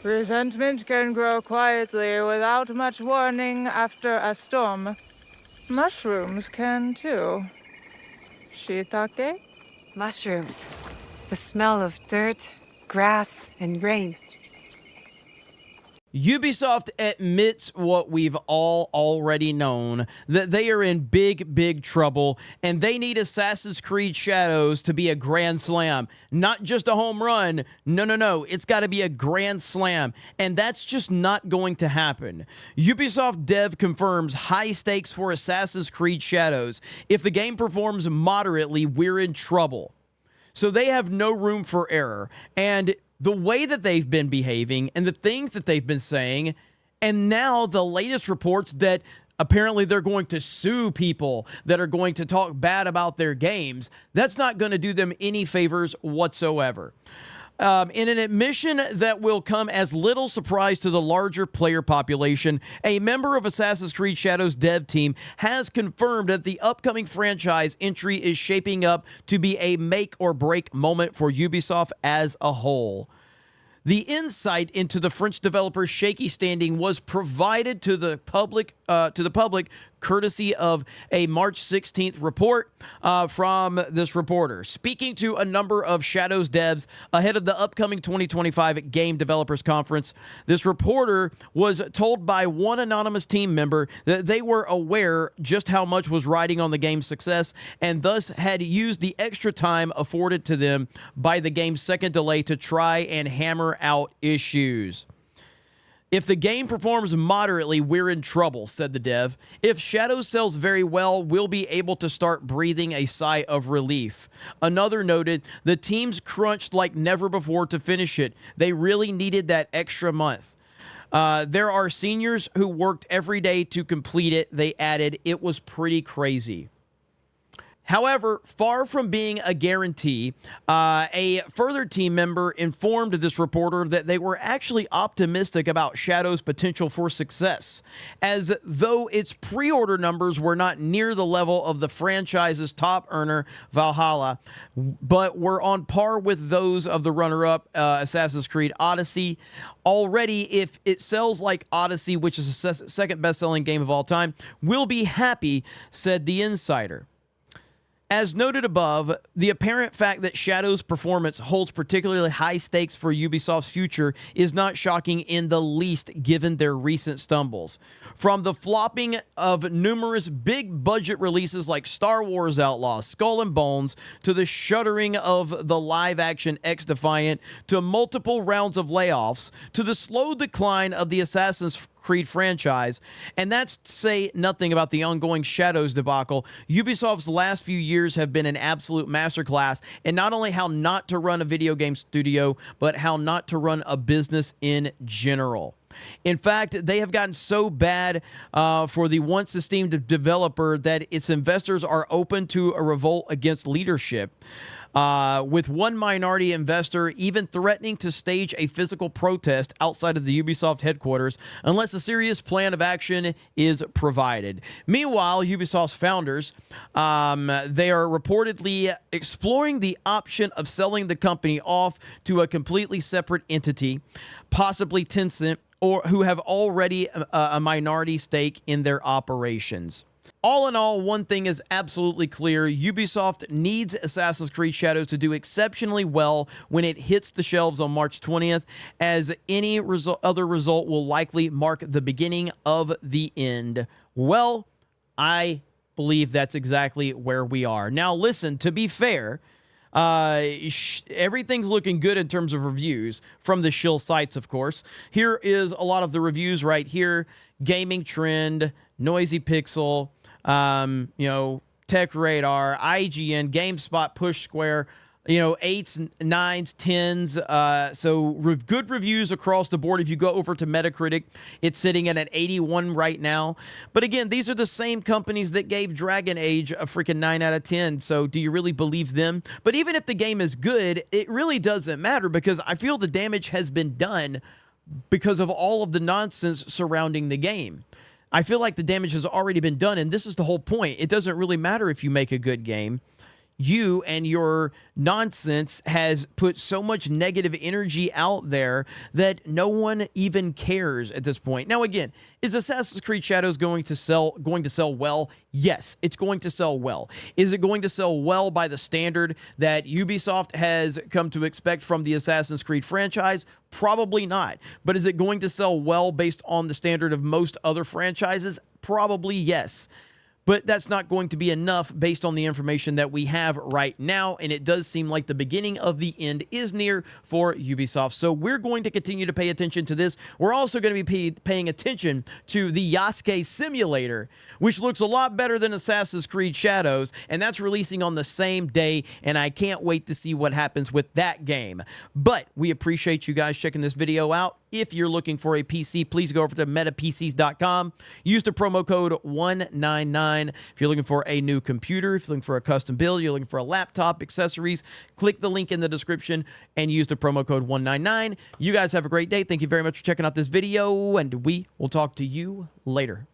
Resentment can grow quietly without much warning after a storm. Mushrooms can too. Shiitake? Mushrooms. The smell of dirt, grass, and rain. Ubisoft admits what we've all already known, that they are in big trouble, and they need Assassin's Creed Shadows to be a grand slam. Not just a home run. No. It's got to be a grand slam, and that's just not going to happen. Ubisoft dev confirms high stakes for Assassin's Creed Shadows. If the game performs moderately, we're in trouble. So they have no room for error, and the way that they've been behaving and the things that they've been saying, and now the latest reports that apparently they're going to sue people that are going to talk bad about their games, that's not going to do them any favors whatsoever. In an admission that will come as little surprise to the larger player population, a member of Assassin's Creed Shadows dev team has confirmed that the upcoming franchise entry is shaping up to be a make or break moment for Ubisoft as a whole. The insight into the French developer's shaky standing was provided to the public courtesy of a March 16th report from this reporter. Speaking to a number of Shadows devs ahead of the upcoming 2025 Game Developers Conference, this reporter was told by one anonymous team member that they were aware just how much was riding on the game's success and thus had used the extra time afforded to them by the game's second delay to try and hammer out issues. If the game performs moderately, we're in trouble, said the dev. If Shadows sells very well, we'll be able to start breathing a sigh of relief. Another noted, the team's crunched like never before to finish it. They really needed that extra month. There are seniors who worked every day to complete it. They added, it was pretty crazy. However, far from being a guarantee, a further team member informed this reporter that they were actually optimistic about Shadow's potential for success, as though its pre-order numbers were not near the level of the franchise's top earner, Valhalla, but were on par with those of the runner-up, Assassin's Creed Odyssey. Already, if it sells like Odyssey, which is the second best-selling game of all time, we'll be happy, said the insider. As noted above, the apparent fact that Shadow's performance holds particularly high stakes for Ubisoft's future is not shocking in the least given their recent stumbles. From the flopping of numerous big-budget releases like Star Wars Outlaws, Skull and Bones, to the shuttering of the live-action X-Defiant, to multiple rounds of layoffs, to the slow decline of the Assassin's Creed franchise, and that's to say nothing about the ongoing Shadows debacle. Ubisoft's last few years have been an absolute masterclass in not only how not to run a video game studio, but how not to run a business in general. In fact, they have gotten so bad for the once esteemed developer that its investors are open to a revolt against leadership. With one minority investor even threatening to stage a physical protest outside of the Ubisoft headquarters unless a serious plan of action is provided. Meanwhile, Ubisoft's founders, they are reportedly exploring the option of selling the company off to a completely separate entity, possibly Tencent, or who have already a minority stake in their operations. All in all, one thing is absolutely clear. Ubisoft needs Assassin's Creed Shadows to do exceptionally well when it hits the shelves on March 20th, as any other result will likely mark the beginning of the end. Well, I believe that's exactly where we are. Now, listen, to be fair, everything's looking good in terms of reviews from the shill sites, of course. Here is a lot of the reviews right here. Gaming Trend, Noisy Pixel, Tech Radar, IGN, GameSpot, Push Square, 8s, 9s, 10s. So good reviews across the board. If you go over to Metacritic, it's sitting at an 81 right now. But again, these are the same companies that gave Dragon Age a freaking 9 out of 10. So do you really believe them? But even if the game is good, it really doesn't matter, because I feel the damage has been done because of all of the nonsense surrounding the game. I feel like the damage has already been done, and this is the whole point. It doesn't really matter if you make a good game. you and your nonsense has put so much negative energy out there that no one even cares at this point. Now, again, is Assassin's Creed Shadows going to sell well? Yes, it's going to sell well. Is it going to sell well by the standard that Ubisoft has come to expect from the Assassin's Creed franchise? Probably not. But is it going to sell well based on the standard of most other franchises? Probably yes. But that's not going to be enough based on the information that we have right now, and it does seem like the beginning of the end is near for Ubisoft. So we're going to continue to pay attention to this. We're also going to be paying attention to the Yasuke Simulator, which looks a lot better than Assassin's Creed Shadows, and that's releasing on the same day, and I can't wait to see what happens with that game. But we appreciate you guys checking this video out. If you're looking for a PC, please go over to metapcs.com. Use the promo code 199. If you're looking for a new computer, if you're looking for a custom build, you're looking for a laptop, accessories, click the link in the description and use the promo code 199. You guys have a great day. Thank you very much for checking out this video, and we will talk to you later.